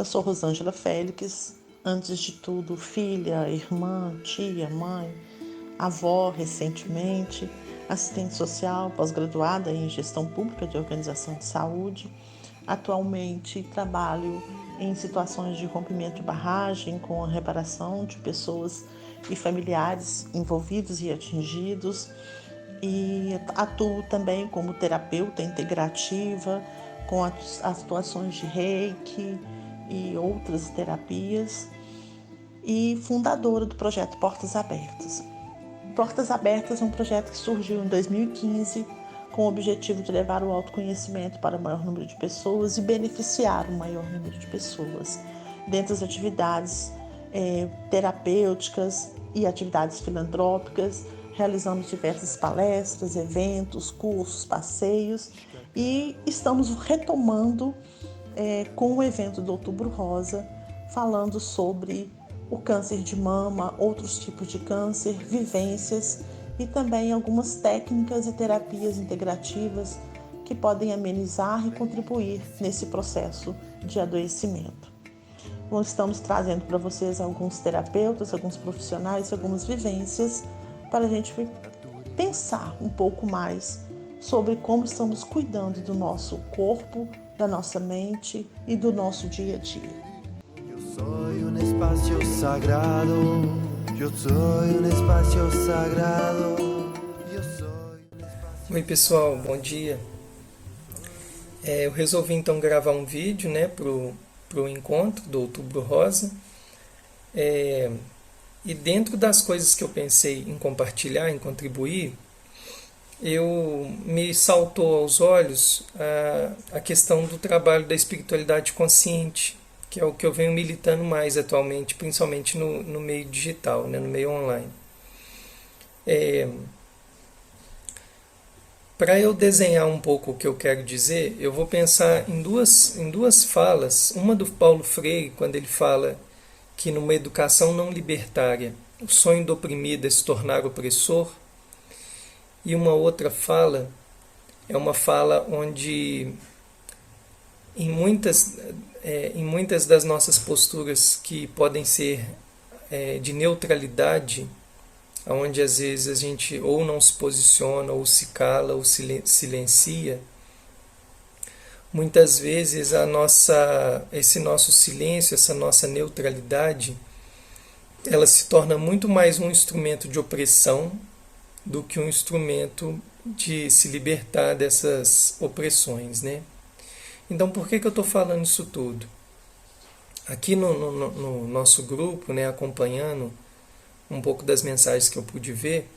Eu sou Rosângela Félix, antes de tudo filha, irmã, tia, mãe, avó recentemente, assistente social, pós-graduada em gestão pública de organização de saúde. Atualmente trabalho em situações de rompimento de barragem com a reparação de pessoas e familiares envolvidos e atingidos, e atuo também como terapeuta integrativa com as atuações de Reiki e outras terapias, e fundadora do projeto Portas Abertas. Portas Abertas é um projeto que surgiu em 2015 com o objetivo de levar o autoconhecimento para o maior número de pessoas e beneficiar o maior número de pessoas. Dentre as atividades terapêuticas e atividades filantrópicas, realizamos diversas palestras, eventos, cursos, passeios, e estamos retomando com o evento do Outubro Rosa, falando sobre o câncer de mama, outros tipos de câncer, vivências e também algumas técnicas e terapias integrativas que podem amenizar e contribuir nesse processo de adoecimento. Bom, estamos trazendo para vocês alguns terapeutas, alguns profissionais, algumas vivências para a gente pensar um pouco mais sobre como estamos cuidando do nosso corpo, da nossa mente e do nosso dia a dia. Eu sou um espaço sagrado. Eu sou um espaço sagrado. Oi pessoal, bom dia. Eu resolvi então gravar um vídeo, né, pro encontro do Outubro Rosa. E dentro das coisas que eu pensei em compartilhar, em contribuir, me saltou aos olhos a questão do trabalho da espiritualidade consciente, que é o que eu venho militando mais atualmente, principalmente no meio digital, né, no meio online. Para eu desenhar um pouco o que eu quero dizer, eu vou pensar em duas falas. Uma do Paulo Freire, quando ele fala que numa educação não libertária o sonho do oprimido é se tornar opressor. E uma outra fala é uma fala onde em muitas das nossas posturas que podem ser de neutralidade, onde às vezes a gente ou não se posiciona, ou se cala, ou silencia, muitas vezes esse nosso silêncio, essa nossa neutralidade, ela se torna muito mais um instrumento de opressão do que um instrumento de se libertar dessas opressões, né? Então, por que eu estou falando isso tudo? Aqui no nosso grupo, né, acompanhando um pouco das mensagens que eu pude ver,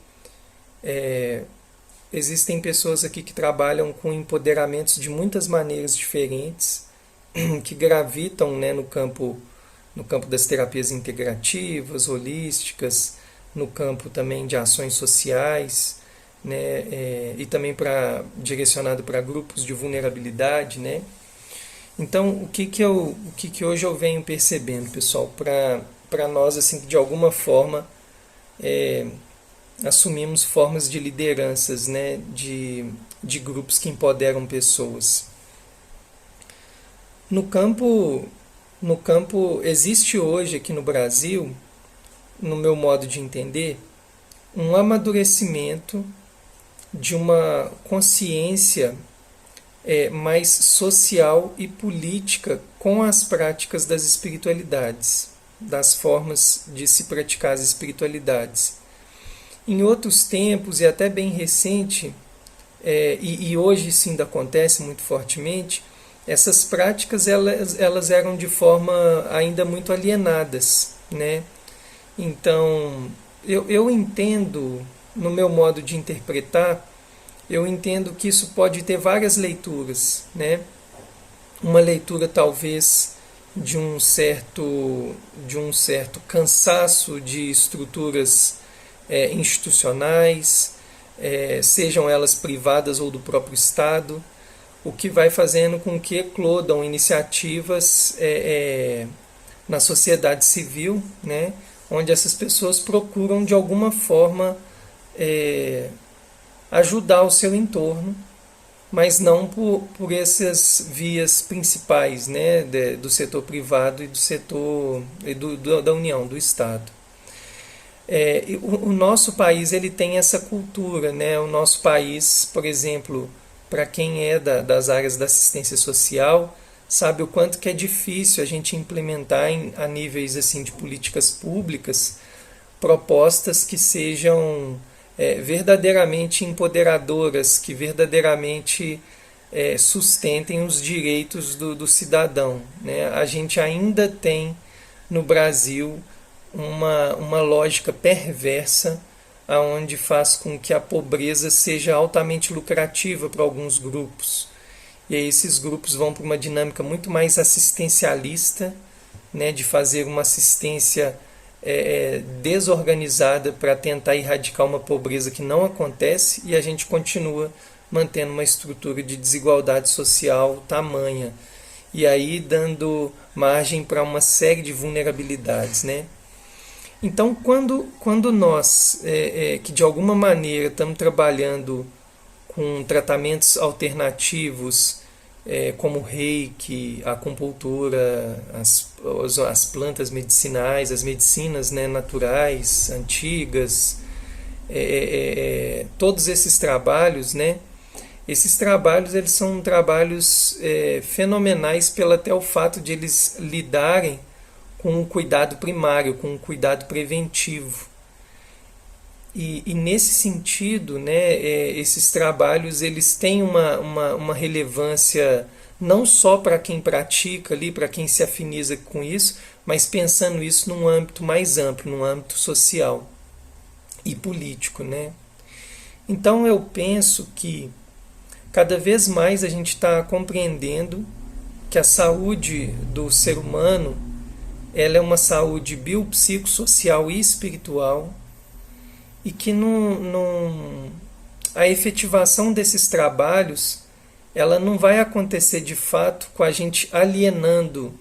existem pessoas aqui que trabalham com empoderamentos de muitas maneiras diferentes, que gravitam, né, no campo das terapias integrativas, holísticas, no campo também de ações sociais, né, e também direcionado para grupos de vulnerabilidade, né? Então, o que hoje eu venho percebendo, pessoal, para nós, assim, de alguma forma assumimos formas de lideranças, né, de grupos que empoderam pessoas. No campo existe hoje aqui no Brasil, no meu modo de entender, um amadurecimento de uma consciência mais social e política com as práticas das espiritualidades, das formas de se praticar as espiritualidades. Em outros tempos, e até bem recente, e hoje isso ainda acontece muito fortemente, essas práticas elas eram de forma ainda muito alienadas, né? Então, eu entendo, no meu modo de interpretar, eu entendo que isso pode ter várias leituras, né? Uma leitura talvez de um certo cansaço de estruturas institucionais, sejam elas privadas ou do próprio Estado, o que vai fazendo com que eclodam iniciativas na sociedade civil, né? Onde essas pessoas procuram de alguma forma ajudar o seu entorno, mas não por essas vias principais, né, do setor privado e do setor da União, do Estado. O nosso país ele tem essa cultura, né? O nosso país, por exemplo, para quem é das áreas da assistência social, sabe o quanto que é difícil a gente implementar a níveis assim de políticas públicas propostas que sejam verdadeiramente empoderadoras, que verdadeiramente sustentem os direitos do cidadão, né? A gente ainda tem no Brasil uma lógica perversa aonde faz com que a pobreza seja altamente lucrativa para alguns grupos. E aí esses grupos vão para uma dinâmica muito mais assistencialista, né, de fazer uma assistência desorganizada para tentar erradicar uma pobreza que não acontece, e a gente continua mantendo uma estrutura de desigualdade social tamanha, e aí dando margem para uma série de vulnerabilidades, né? Então, quando nós, que de alguma maneira estamos trabalhando com tratamentos alternativos, como o reiki, a acupuntura, as plantas medicinais, as medicinas, né, naturais, antigas, todos esses trabalhos, né, esses trabalhos eles são trabalhos fenomenais pelo até o fato de eles lidarem com o cuidado primário, com o cuidado preventivo. E nesse sentido, né, esses trabalhos eles têm uma relevância não só para quem pratica ali, para quem se afiniza com isso, mas pensando isso num âmbito mais amplo, num âmbito social e político, né? Então eu penso que cada vez mais a gente está compreendendo que a saúde do ser humano ela é uma saúde biopsicossocial e espiritual, e que a efetivação desses trabalhos ela não vai acontecer de fato com a gente alienando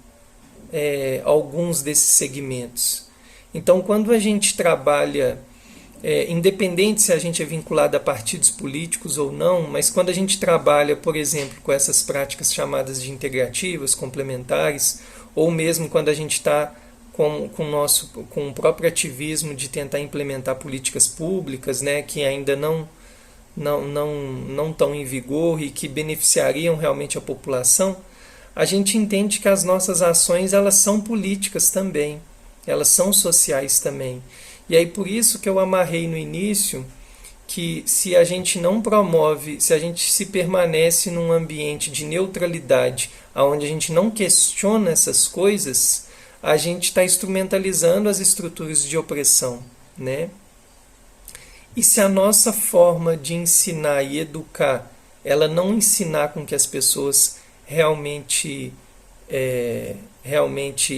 alguns desses segmentos. Então, quando a gente trabalha, independente se a gente é vinculado a partidos políticos ou não, mas quando a gente trabalha, por exemplo, com essas práticas chamadas de integrativas, complementares, ou mesmo quando a gente está com o próprio ativismo de tentar implementar políticas públicas, né, que ainda não estão em vigor e que beneficiariam realmente a população, a gente entende que as nossas ações elas são políticas também, elas são sociais também. E aí por isso que eu amarrei no início que se a gente não promove, se a gente se permanece num ambiente de neutralidade, onde a gente não questiona essas coisas, a gente está instrumentalizando as estruturas de opressão, né? E se a nossa forma de ensinar e educar, ela não ensinar com que as pessoas realmente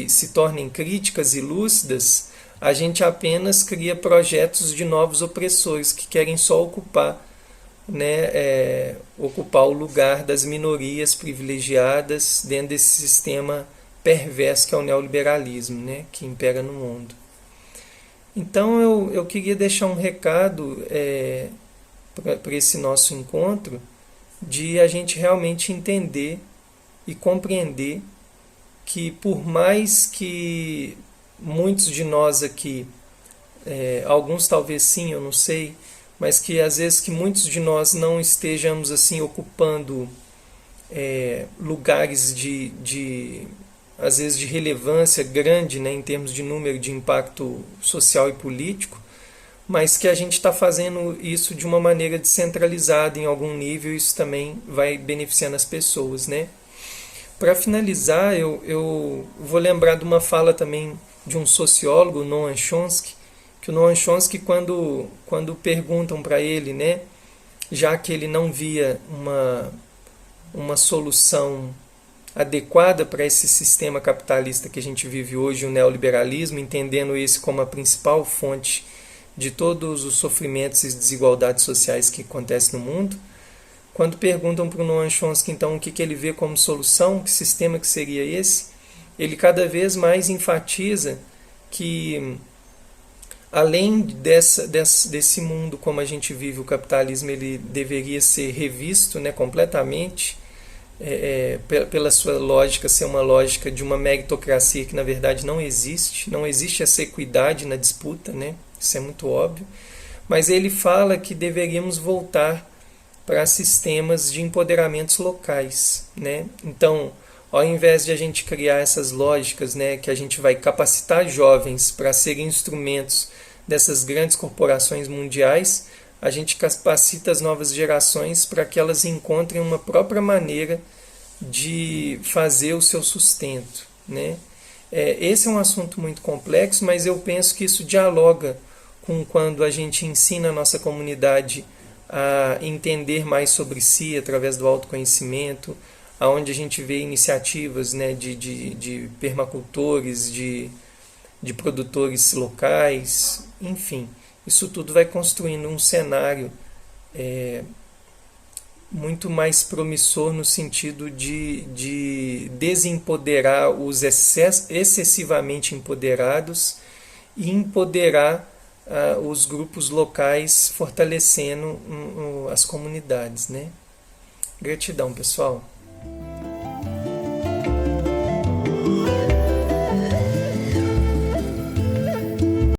se tornem críticas e lúcidas, a gente apenas cria projetos de novos opressores que querem só ocupar o lugar das minorias privilegiadas dentro desse sistema perverso que é o neoliberalismo, né, que impera no mundo. Então eu queria deixar um recado para esse nosso encontro, de a gente realmente entender e compreender que por mais que muitos de nós aqui, alguns talvez sim, eu não sei, mas que às vezes que muitos de nós não estejamos assim ocupando lugares às vezes de relevância grande, né, em termos de número, de impacto social e político, mas que a gente está fazendo isso de uma maneira descentralizada em algum nível, e isso também vai beneficiando as pessoas, né? Para finalizar, eu vou lembrar de uma fala também de um sociólogo, Noam Chomsky, que o Noam Chomsky, quando perguntam para ele, né, já que ele não via uma solução adequada para esse sistema capitalista que a gente vive hoje, o neoliberalismo, entendendo esse como a principal fonte de todos os sofrimentos e desigualdades sociais que acontecem no mundo, quando perguntam para o Noam Chomsky então o que ele vê como solução, que sistema que seria esse, ele cada vez mais enfatiza que além desse mundo como a gente vive, o capitalismo ele deveria ser revisto, né, completamente, pela sua lógica ser uma lógica de uma meritocracia que na verdade não existe essa equidade na disputa, né? Isso é muito óbvio, mas ele fala que deveríamos voltar para sistemas de empoderamentos locais, né? Então, ao invés de a gente criar essas lógicas, né, que a gente vai capacitar jovens para serem instrumentos dessas grandes corporações mundiais, a gente capacita as novas gerações para que elas encontrem uma própria maneira de fazer o seu sustento, né? Esse é um assunto muito complexo, mas eu penso que isso dialoga com quando a gente ensina a nossa comunidade a entender mais sobre si através do autoconhecimento, aonde a gente vê iniciativas, né, de permacultores, de produtores locais, enfim, isso tudo vai construindo um cenário muito mais promissor no sentido de desempoderar os excessivamente empoderados e empoderar os grupos locais, fortalecendo as comunidades, né? Gratidão, pessoal.